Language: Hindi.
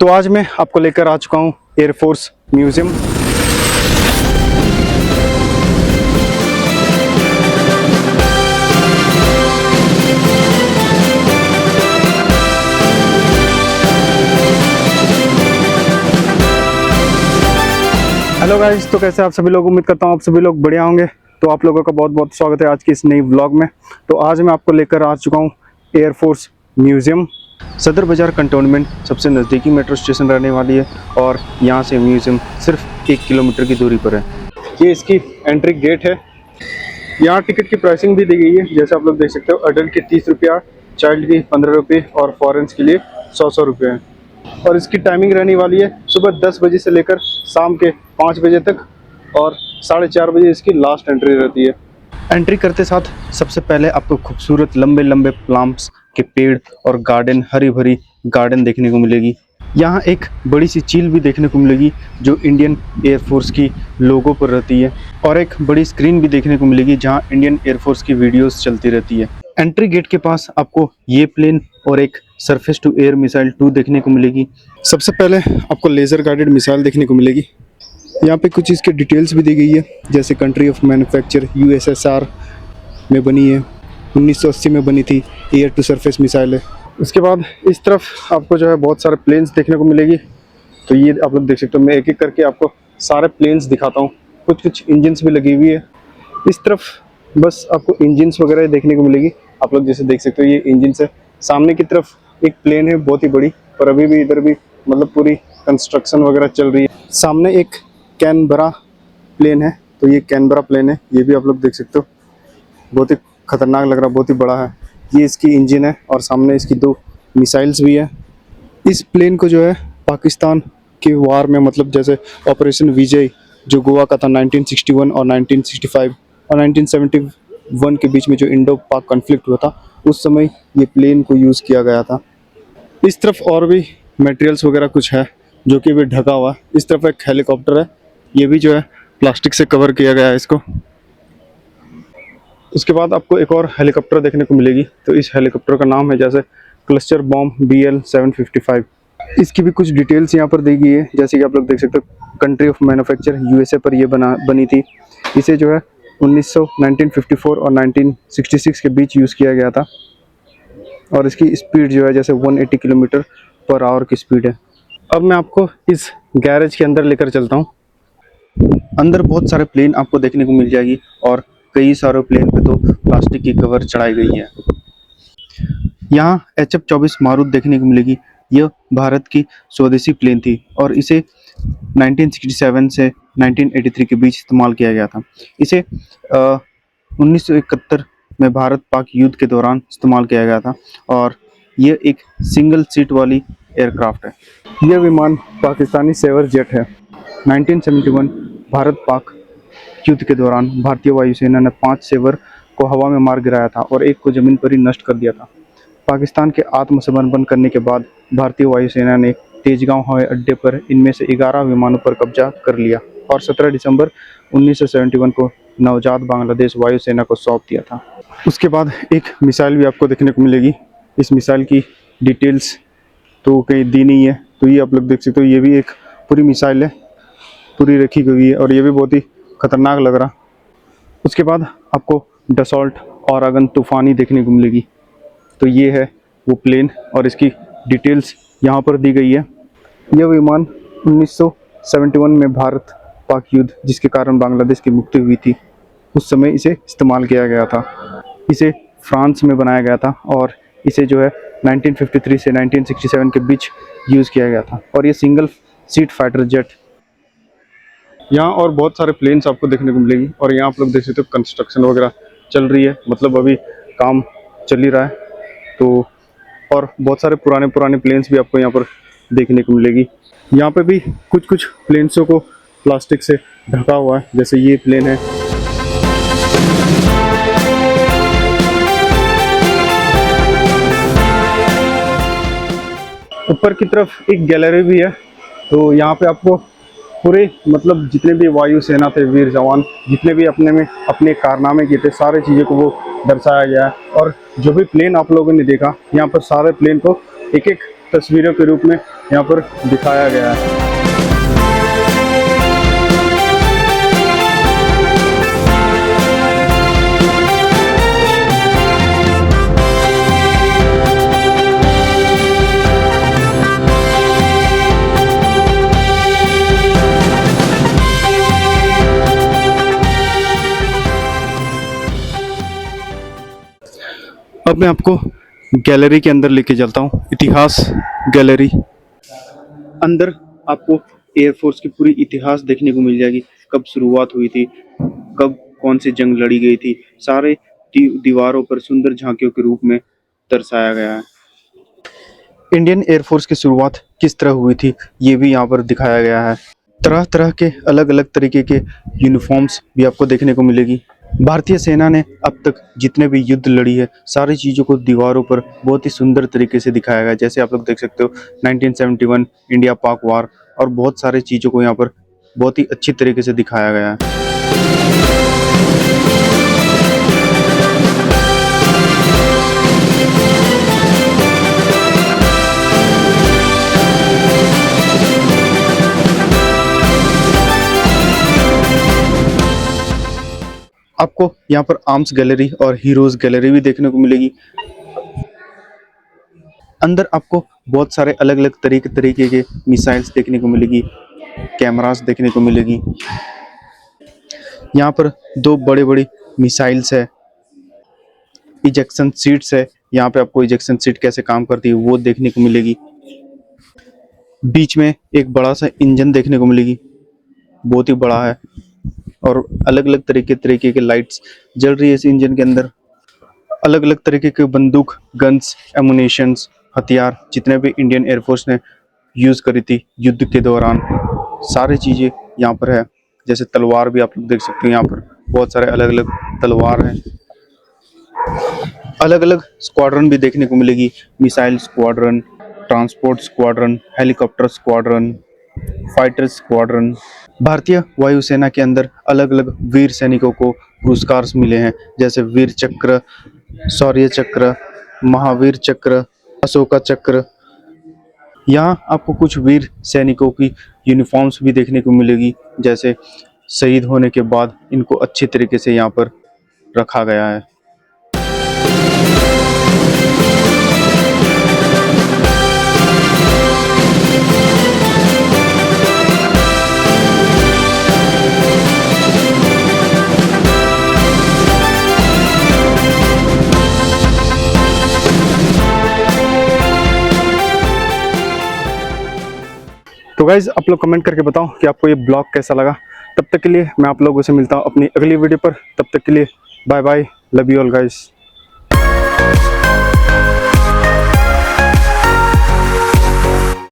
तो आज मैं आपको लेकर आ चुका हूँ एयरफोर्स म्यूजियम। हेलो गाइस, तो कैसे आप सभी लोग? उम्मीद करता हूँ आप सभी लोग बढ़िया होंगे। तो आप लोगों का बहुत बहुत स्वागत है आज की इस नई व्लॉग में। तो आज मैं आपको लेकर आ चुका हूँ एयरफोर्स म्यूजियम। सदर बाज़ार कंटोनमेंट सबसे नज़दीकी मेट्रो स्टेशन रहने वाली है और यहाँ से म्यूजियम सिर्फ 1 किलोमीटर की दूरी पर है। ये इसकी एंट्री गेट है। यहाँ टिकट की प्राइसिंग भी दी गई है, जैसे आप लोग देख सकते हो। अडल्ट की 30 रुपया, चाइल्ड की 15 रुपये और फॉरेंस के लिए 100 रुपये है। और इसकी टाइमिंग रहने वाली है सुबह 10 बजे से लेकर शाम के 5 बजे तक और 4:30 बजे इसकी लास्ट एंट्री रहती है। एंट्री करते साथ सबसे पहले आपको खूबसूरत लंबे लंबे प्लाम्स के पेड़ और गार्डन, हरी भरी गार्डन देखने को मिलेगी। यहाँ एक बड़ी सी चील भी देखने को मिलेगी जो इंडियन एयरफोर्स की लोगो पर रहती है, और एक बड़ी स्क्रीन भी देखने को मिलेगी जहाँ इंडियन एयरफोर्स की वीडियोस चलती रहती है। एंट्री गेट के पास आपको ये प्लेन और एक सरफेस टू एयर मिसाइल 2 देखने को मिलेगी। सबसे पहले आपको लेज़र गाइडेड मिसाइल देखने को मिलेगी। यहाँ पे कुछ इसके डिटेल्स भी दी गई है, जैसे कंट्री ऑफ मैन्युफैक्चर यूएसएसआर में बनी है, 1980 में बनी थी, एयर टू सरफेस मिसाइल है। उसके बाद इस तरफ आपको जो है बहुत सारे प्लेन्स देखने को मिलेगी। तो ये आप लोग देख सकते हो। मैं एक एक करके आपको सारे प्लेन्स दिखाता हूँ। कुछ कुछ इंजन्स भी लगी हुई है। इस तरफ बस आपको इंजन्स वगैरह देखने को मिलेगी। आप लोग जैसे देख सकते हो ये इंजन्स है। सामने की तरफ एक प्लेन है बहुत ही बड़ी, पर अभी भी इधर भी मतलब पूरी कंस्ट्रक्शन वगैरह चल रही है। सामने एक कैनबरा प्लेन है, तो ये कैनबरा प्लेन है, ये भी आप लोग देख सकते हो। बहुत ही खतरनाक लग रहा है, बहुत ही बड़ा है। ये इसकी इंजन है और सामने इसकी 2 मिसाइल्स भी है। इस प्लेन को जो है पाकिस्तान के वार में, मतलब जैसे ऑपरेशन विजय जो गोवा का था 1961 और 1965 और 1971 के बीच में जो इंडो पाक कॉन्फ्लिक्ट हुआ था, उस समय ये प्लेन को यूज़ किया गया था। इस तरफ और भी मटेरियल्स वगैरह कुछ है जो कि भी ढका हुआ है। इस तरफ एक हेलीकॉप्टर है, ये भी जो है प्लास्टिक से कवर किया गया है इसको। उसके बाद आपको एक और हेलीकॉप्टर देखने को मिलेगी। तो इस हेलीकॉप्टर का नाम है जैसे क्लस्टर बॉम्ब BL-755। इसकी भी कुछ डिटेल्स यहाँ पर दी गई है, जैसे कि आप लोग देख सकते हो। कंट्री ऑफ मैन्युफैक्चर USA पर ये बनी थी। इसे जो है 1954 और 1966 के बीच यूज़ किया गया था, और इसकी स्पीड जो है जैसे 180 किलोमीटर पर आवर की स्पीड है। अब मैं आपको इस गैरेज के अंदर लेकर चलता हूँ। अंदर बहुत सारे प्लेन आपको देखने को मिल जाएगी, और कई सारे प्लेन पे तो प्लास्टिक की कवर चढ़ाई गई है। यहाँ HF-24 मारुत देखने को मिलेगी। यह भारत की स्वदेशी प्लेन थी और इसे 1967 से 1983 के बीच इस्तेमाल किया गया था। इसे 1971 में भारत पाक युद्ध के दौरान इस्तेमाल किया गया था, और यह एक सिंगल सीट वाली एयरक्राफ्ट है। यह विमान पाकिस्तानी सेवर जेट है। 1971 भारत पाक युद्ध के दौरान भारतीय वायुसेना ने 5 सेवर को हवा में मार गिराया था और एक को जमीन पर ही नष्ट कर दिया था। पाकिस्तान के आत्मसमर्पण करने के बाद भारतीय वायुसेना ने तेजगांव हवाई अड्डे पर इनमें से 11 विमानों पर कब्जा कर लिया और 17 दिसंबर 1971 को नवजात बांग्लादेश वायुसेना को सौंप दिया था। उसके बाद एक मिसाइल भी आपको देखने को मिलेगी। इस मिसाइल की डिटेल्स तो कहीं दी नहीं है, तो ये आप लोग देख सकते हो। ये भी एक पूरी मिसाइल है, पूरी रखी गई है, और ये भी बहुत ही खतरनाक लग रहा। उसके बाद आपको डसॉल्ट ऑरागन तूफानी देखने को मिलेगी। तो ये है वो प्लेन, और इसकी डिटेल्स यहाँ पर दी गई है। यह विमान 1971 में भारत पाक युद्ध, जिसके कारण बांग्लादेश की मुक्ति हुई थी, उस समय इसे इस्तेमाल किया गया था। इसे फ्रांस में बनाया गया था और इसे जो है 1953 से 1967 के बीच यूज़ किया गया था, और ये सिंगल सीट फाइटर जेट। यहाँ और बहुत सारे प्लेन्स आपको देखने को मिलेगी, और यहाँ आप लोग देख सकते हो कंस्ट्रक्शन वगैरह चल रही है, मतलब अभी काम चल ही रहा है। तो और बहुत सारे पुराने प्लेन्स भी आपको यहाँ पर देखने को मिलेगी। यहाँ पे भी कुछ कुछ प्लेन्सों को प्लास्टिक से ढका हुआ है, जैसे ये प्लेन है। ऊपर की तरफ एक गैलरी भी है। तो यहाँ पे आपको पूरे मतलब जितने भी वायुसेना थे, वीर जवान जितने भी अपने कारनामे किए थे, सारे चीज़ों को वो दर्शाया गया है। और जो भी प्लेन आप लोगों ने देखा, यहाँ पर सारे प्लेन को एक एक तस्वीरों के रूप में यहाँ पर दिखाया गया है। अब मैं आपको गैलरी के अंदर लेके चलता हूँ, इतिहास गैलरी। अंदर आपको एयरफोर्स की पूरी इतिहास देखने को मिल जाएगी, कब शुरुआत हुई थी, कब कौन सी जंग लड़ी गई थी, सारे दीवारों पर सुंदर झांकियों के रूप में दर्शाया गया है। इंडियन एयरफोर्स की शुरुआत किस तरह हुई थी ये भी यहाँ पर दिखाया गया है। तरह तरह के अलग अलग तरीके के यूनिफॉर्म्स भी आपको देखने को मिलेगी। भारतीय सेना ने अब तक जितने भी युद्ध लड़ी है सारी चीज़ों को दीवारों पर बहुत ही सुंदर तरीके से दिखाया गया है। जैसे आप लोग देख सकते हो 1971 इंडिया पाक वार और बहुत सारे चीज़ों को यहाँ पर बहुत ही अच्छी तरीके से दिखाया गया है। आपको यहाँ पर आर्म्स गैलरी और हीरोज गैलरी भी देखने को मिलेगी। अंदर आपको बहुत सारे अलग अलग तरीके के मिसाइल्स देखने को मिलेगी, कैमरास देखने को मिलेगी। यहाँ पर दो बड़े बड़ी मिसाइल्स है, इजेक्शन सीट्स है। यहाँ पे आपको इजेक्शन सीट कैसे काम करती है वो देखने को मिलेगी। बीच में एक बड़ा सा इंजन देखने को मिलेगी, बहुत ही बड़ा है और अलग अलग तरीके के लाइट्स जल रही है इस इंजन के अंदर। अलग अलग तरीके के बंदूक, गन्स, एमुनेशंस, हथियार जितने भी इंडियन एयरफोर्स ने यूज़ करी थी युद्ध के दौरान सारी चीज़ें यहाँ पर है। जैसे तलवार भी आप लोग देख सकते हैं, यहाँ पर बहुत सारे अलग अलग तलवार हैं। अलग अलग स्क्वाड्रन भी देखने को मिलेगी, missile squadron, transport squadron, helicopter squadron, fighter squadron. भारतीय वायुसेना के अंदर अलग अलग वीर सैनिकों को पुरस्कार मिले हैं, जैसे वीर चक्र, शौर्य चक्र, महावीर चक्र, अशोका चक्र। यहाँ आपको कुछ वीर सैनिकों की यूनिफॉर्म्स भी देखने को मिलेगी, जैसे शहीद होने के बाद इनको अच्छे तरीके से यहाँ पर रखा गया है। तो गाइज आप लोग कमेंट करके बताओ कि आपको ये ब्लॉग कैसा लगा। तब तक के लिए मैं आप लोगों से मिलता हूँ अपनी अगली वीडियो पर। तब तक के लिए bye bye, love you all guys.